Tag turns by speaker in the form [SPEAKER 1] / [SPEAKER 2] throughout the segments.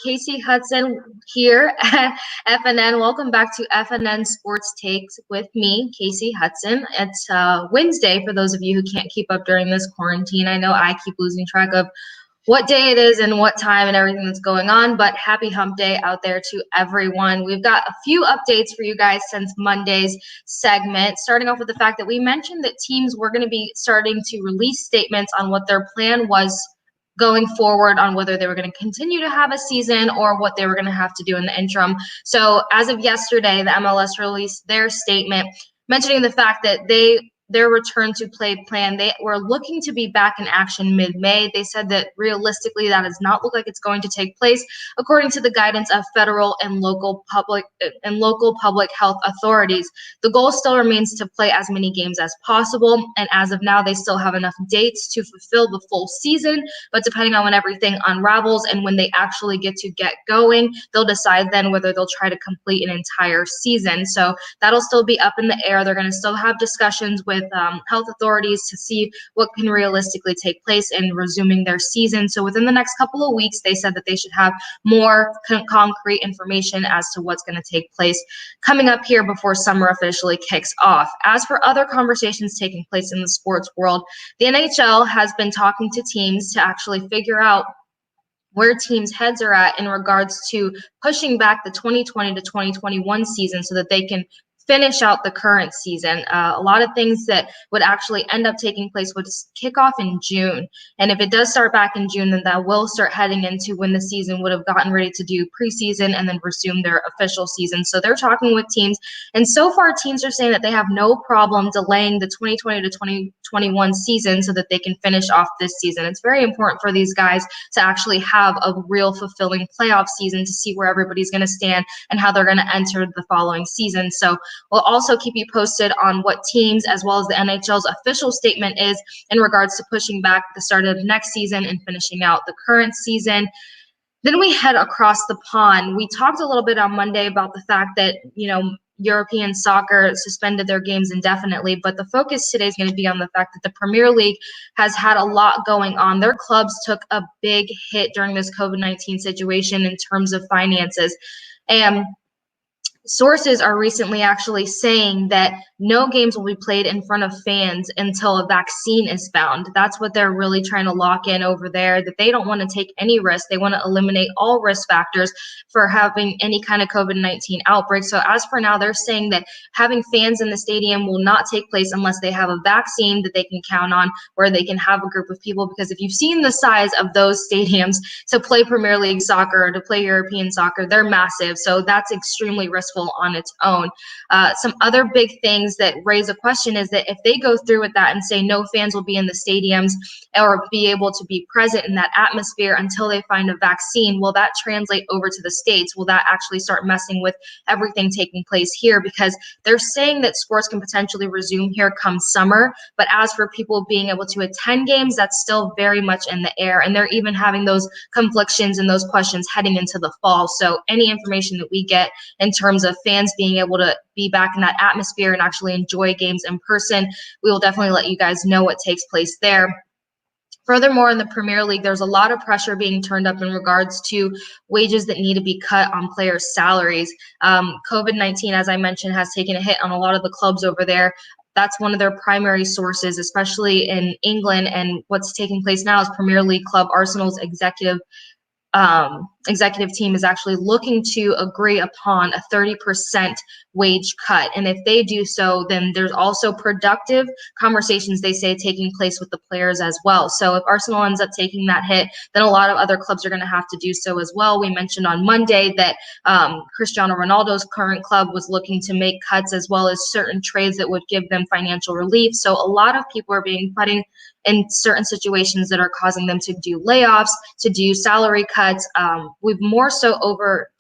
[SPEAKER 1] Kasey Hudson here at FNN. Welcome back to FNN Sports Takes with me, Kasey Hudson. It's Wednesday for those of you who can't keep up during this quarantine. I know I keep losing track of what day it is and what time and everything that's going on, but happy hump day out there to everyone. We've got a few updates for you guys since Monday's segment, starting off with the fact that we mentioned that teams were going to be starting to release statements on what their plan was going forward, on whether they were going to continue to have a season or what they were going to have to do in the interim. So as of yesterday, the MLS released their statement mentioning the fact that their return to play plan, they were looking to be back in action mid-May. They said that realistically that does not look like it's going to take place according to the guidance of federal and local public health authorities. The goal still remains to play as many games as possible, and as of now they still have enough dates to fulfill the full season, but depending on when everything unravels and when they actually get going, they'll decide then whether they'll try to complete an entire season. So that'll still be up in the air. They're going to still have discussions with health authorities to see what can realistically take place in resuming their season. So within the next couple of weeks, they said that they should have more concrete information as to what's going to take place coming up here before summer officially kicks off. As for other conversations taking place in the sports world, the NHL has been talking to teams to actually figure out where teams' heads are at in regards to pushing back the 2020 to 2021 season so that they can finish out the current season. A lot of things that would actually end up taking place would kick off in June. And if it does start back in June, then that will start heading into when the season would have gotten ready to do preseason and then resume their official season. So they're talking with teams. And so far, teams are saying that they have no problem delaying the 2020 to 2021 season so that they can finish off this season. It's very important for these guys to actually have a real fulfilling playoff season to see where everybody's going to stand and how they're going to enter the following season. So we'll also keep you posted on what teams, as well as the NHL's official statement is in regards to pushing back the start of next season and finishing out the current season. Then we head across the pond. We talked a little bit on Monday about the fact that, European soccer suspended their games indefinitely, but the focus today is going to be on the fact that the Premier League has had a lot going on. Their clubs took a big hit during this COVID-19 situation in terms of finances. And sources are recently actually saying that no games will be played in front of fans until a vaccine is found. That's what they're really trying to lock in over there, that they don't want to take any risk. They want to eliminate all risk factors for having any kind of COVID-19 outbreak. So as for now, they're saying that having fans in the stadium will not take place unless they have a vaccine that they can count on, where they can have a group of people. Because if you've seen the size of those stadiums to play Premier League soccer or to play European soccer, they're massive. So that's extremely risky on its own. Some other big things that raise a question is that if they go through with that and say no fans will be in the stadiums or be able to be present in that atmosphere until they find a vaccine, will that translate over to the States? Will that actually start messing with everything taking place here? Because they're saying that sports can potentially resume here come summer, but as for people being able to attend games, that's still very much in the air, and they're even having those conflictions and those questions heading into the fall. So any information that we get in terms of fans being able to be back in that atmosphere and actually enjoy games in person, we will definitely let you guys know what takes place there. Furthermore, in the Premier League, there's a lot of pressure being turned up in regards to wages that need to be cut on players' salaries. COVID-19, as I mentioned, has taken a hit on a lot of the clubs over there. That's one of their primary sources, especially in England. And what's taking place now is Premier League club Arsenal's executive team is actually looking to agree upon a 30% wage cut. And if they do so, then there's also productive conversations, they say, taking place with the players as well. So if Arsenal ends up taking that hit, then a lot of other clubs are going to have to do so as well. We mentioned on Monday that Cristiano Ronaldo's current club was looking to make cuts, as well as certain trades that would give them financial relief. So a lot of people are being put in certain situations that are causing them to do layoffs, to do salary cuts. We've more so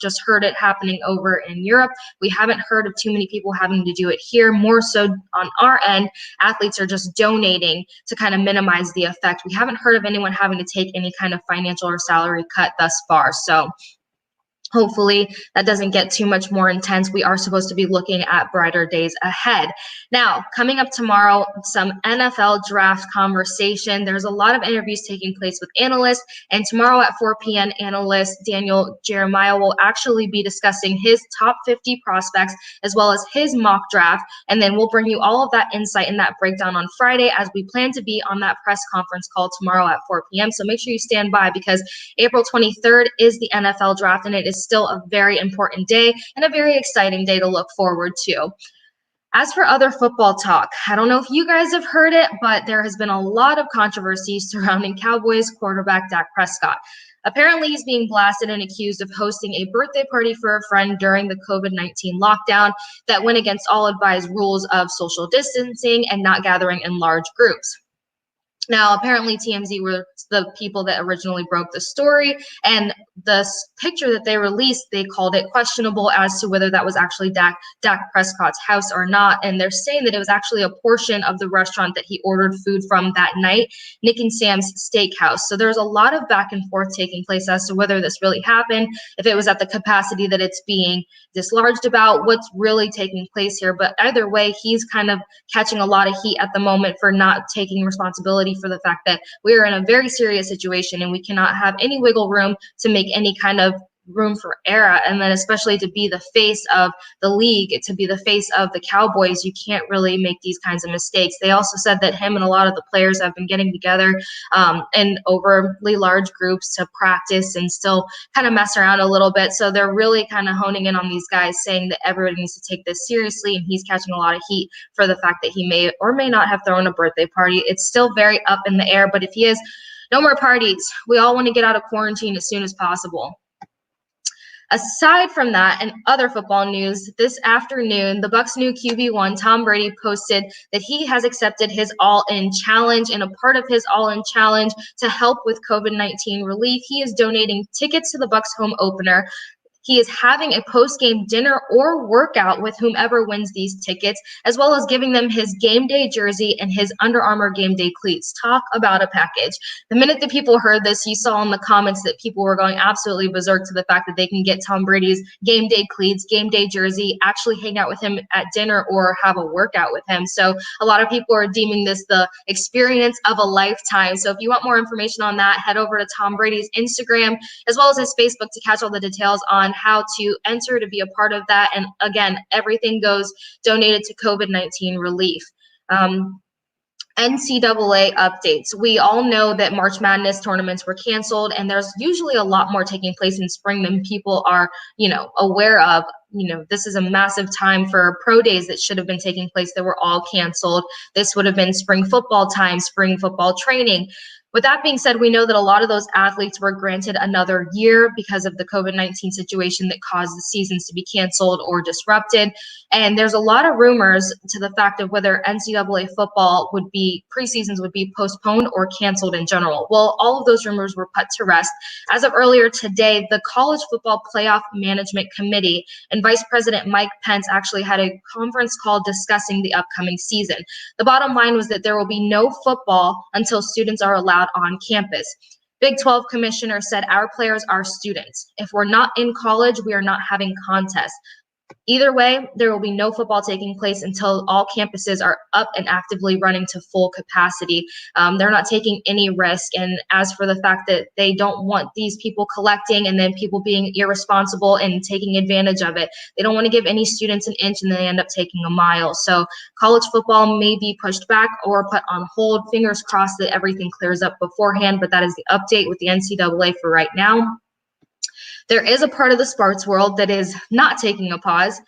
[SPEAKER 1] just heard it happening over in Europe. We haven't heard of too many people having to do it here. More so on our end, athletes are just donating to kind of minimize the effect. We haven't heard of anyone having to take any kind of financial or salary cut thus far. So hopefully that doesn't get too much more intense. We are supposed to be looking at brighter days ahead. Now, coming up tomorrow, some NFL draft conversation. There's a lot of interviews taking place with analysts, and tomorrow at 4 p.m., analyst Daniel Jeremiah will actually be discussing his top 50 prospects as well as his mock draft, and then we'll bring you all of that insight and that breakdown on Friday as we plan to be on that press conference call tomorrow at 4 p.m. So make sure you stand by, because April 23rd is the NFL draft, and it is still a very important day and a very exciting day to look forward to. As for other football talk, I don't know if you guys have heard it, but there has been a lot of controversy surrounding Cowboys quarterback Dak Prescott. Apparently, he's being blasted and accused of hosting a birthday party for a friend during the COVID-19 lockdown that went against all advised rules of social distancing and not gathering in large groups. Now, apparently TMZ were the people that originally broke the story, and the picture that they released, they called it questionable as to whether that was actually Dak Prescott's house or not. And they're saying that it was actually a portion of the restaurant that he ordered food from that night, Nick and Sam's Steakhouse. So there's a lot of back and forth taking place as to whether this really happened, if it was at the capacity that it's being dislodged about, what's really taking place here. But either way, he's kind of catching a lot of heat at the moment for not taking responsibility for the fact that we are in a very serious situation and we cannot have any wiggle room to make any kind of room for error. And then especially to be the face of the league, to be the face of the Cowboys, you can't really make these kinds of mistakes. They also said that him and a lot of the players have been getting together in overly large groups to practice and still kind of mess around a little bit. So they're really kind of honing in on these guys, saying that everybody needs to take this seriously, and he's catching a lot of heat for the fact that he may or may not have thrown a birthday party. It's still very up in the air, but if he is, no more parties. We all want to get out of quarantine as soon as possible. Aside from that, and other football news, this afternoon, the Bucs' new QB1, Tom Brady, posted that he has accepted his All-In Challenge, and a part of his All-In Challenge to help with COVID-19 relief, he is donating tickets to the Bucs' home opener. He is having a post-game dinner or workout with whomever wins these tickets, as well as giving them his game day jersey and his Under Armour game day cleats. Talk about a package. The minute that people heard this, you saw in the comments that people were going absolutely berserk to the fact that they can get Tom Brady's game day cleats, game day jersey, actually hang out with him at dinner or have a workout with him. So a lot of people are deeming this the experience of a lifetime. So if you want more information on that, head over to Tom Brady's Instagram as well as his Facebook to catch all the details on how to enter to be a part of that. And again, everything goes donated to COVID-19 relief. NCAA updates. We all know that March Madness tournaments were canceled, and there's usually a lot more taking place in spring than people are, aware of. This is a massive time for pro days that should have been taking place that were all canceled. This would have been spring football time, spring football training. With that being said, we know that a lot of those athletes were granted another year because of the COVID-19 situation that caused the seasons to be canceled or disrupted. And there's a lot of rumors to the fact of whether NCAA football preseasons would be postponed or canceled in general. Well, all of those rumors were put to rest. As of earlier today, the College Football Playoff Management Committee and Vice President Mike Pence actually had a conference call discussing the upcoming season. The bottom line was that there will be no football until students are allowed on campus. Big 12 commissioner said our players are students. If we're not in college, we are not having contests. Either way, there will be no football taking place until all campuses are up and actively running to full capacity. They're not taking any risk. And as for the fact that they don't want these people collecting and then people being irresponsible and taking advantage of it, they don't want to give any students an inch and they end up taking a mile. So college football may be pushed back or put on hold. Fingers crossed that everything clears up beforehand, but that is the update with the NCAA for right now. There is a part of the sports world that is not taking a pause.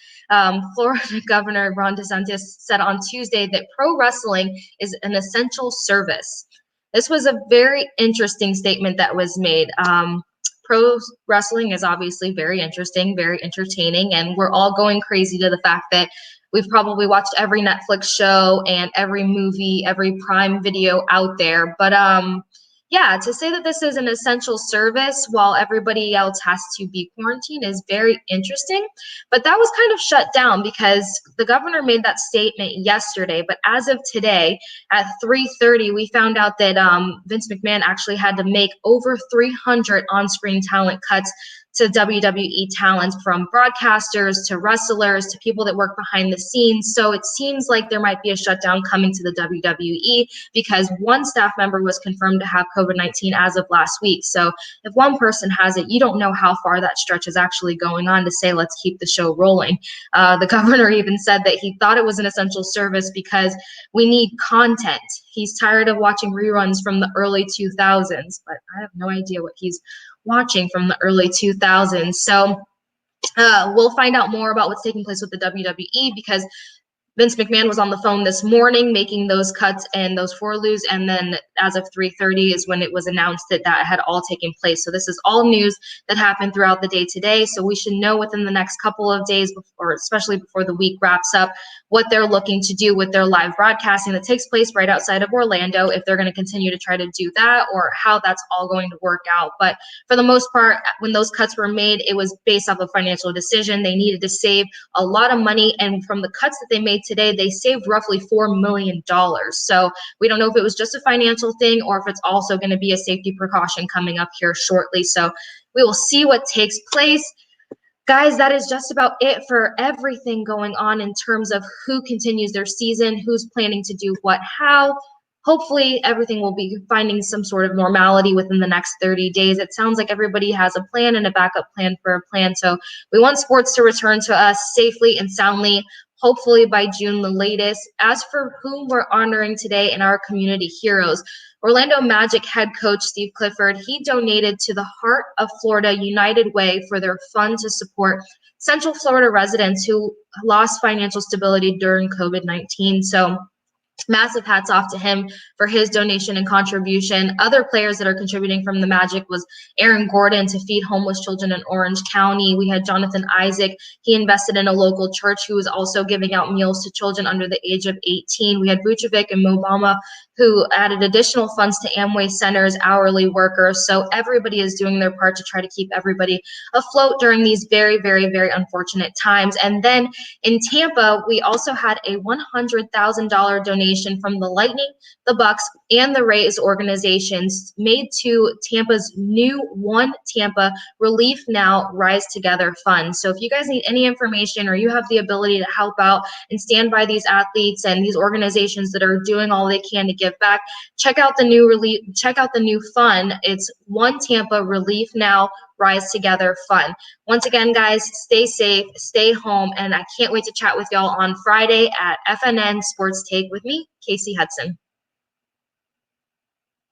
[SPEAKER 1] Florida Governor Ron DeSantis said on Tuesday that pro wrestling is an essential service. This was a very interesting statement that was made. Pro wrestling is obviously very interesting, very entertaining, and we're all going crazy to the fact that we've probably watched every Netflix show and every movie, every Prime Video out there. But yeah, to say that this is an essential service while everybody else has to be quarantined is very interesting. But that was kind of shut down because the governor made that statement yesterday. But as of today at 3:30, we found out that Vince McMahon actually had to make over 300 on-screen talent cuts to WWE talent, from broadcasters to wrestlers to people that work behind the scenes. So it seems like there might be a shutdown coming to the WWE because one staff member was confirmed to have COVID-19 as of last week. So if one person has it, you don't know how far that stretch is actually going on to say, let's keep the show rolling. The governor even said that he thought it was an essential service because we need content. He's tired of watching reruns from the early 2000s, but I have no idea what he's watching from the early 2000s. So we'll find out more about what's taking place with the WWE because Vince McMahon was on the phone this morning making those cuts and those furloughs, and then as of 3:30 is when it was announced that that had all taken place. So this is all news that happened throughout the day today. So we should know within the next couple of days, before, especially before the week wraps up, what they're looking to do with their live broadcasting that takes place right outside of Orlando, if they're going to continue to try to do that or how that's all going to work out. But for the most part, when those cuts were made, it was based off a financial decision. They needed to save a lot of money, and from the cuts that they made today, they saved roughly $4 million. So we don't know if it was just a financial thing or if it's also going to be a safety precaution coming up here shortly. So we will see what takes place. Guys, that is just about it for everything going on in terms of who continues their season, who's planning to do what, how. Hopefully everything will be finding some sort of normality within the next 30 days. It sounds like everybody has a plan and a backup plan for a plan. So we want sports to return to us safely and soundly, hopefully by June the latest. As for whom we're honoring today in our community heroes, Orlando Magic head coach Steve Clifford, he donated to the Heart of Florida United Way for their fund to support Central Florida residents who lost financial stability during COVID-19. So massive hats off to him for his donation and contribution. Other players that are contributing from the Magic was Aaron Gordon to feed homeless children in Orange County. We had Jonathan Isaac. He invested in a local church who was also giving out meals to children under the age of 18. We had Vucevic and Mobama who added additional funds to Amway Center's hourly workers. So everybody is doing their part to try to keep everybody afloat during these very, very, very unfortunate times. And then in Tampa, we also had a $100,000 donation from the Lightning, the Bucks, and the Rays organizations made to Tampa's new One Tampa Relief Now Rise Together Fund. So if you guys need any information or you have the ability to help out and stand by these athletes and these organizations that are doing all they can to give back, check out the new fund. It's One Tampa Relief Now Rise Together Fund. Once again, guys, stay safe, stay home, and I can't wait to chat with y'all on Friday at FNN Sports Take with me, Kasey Hudson.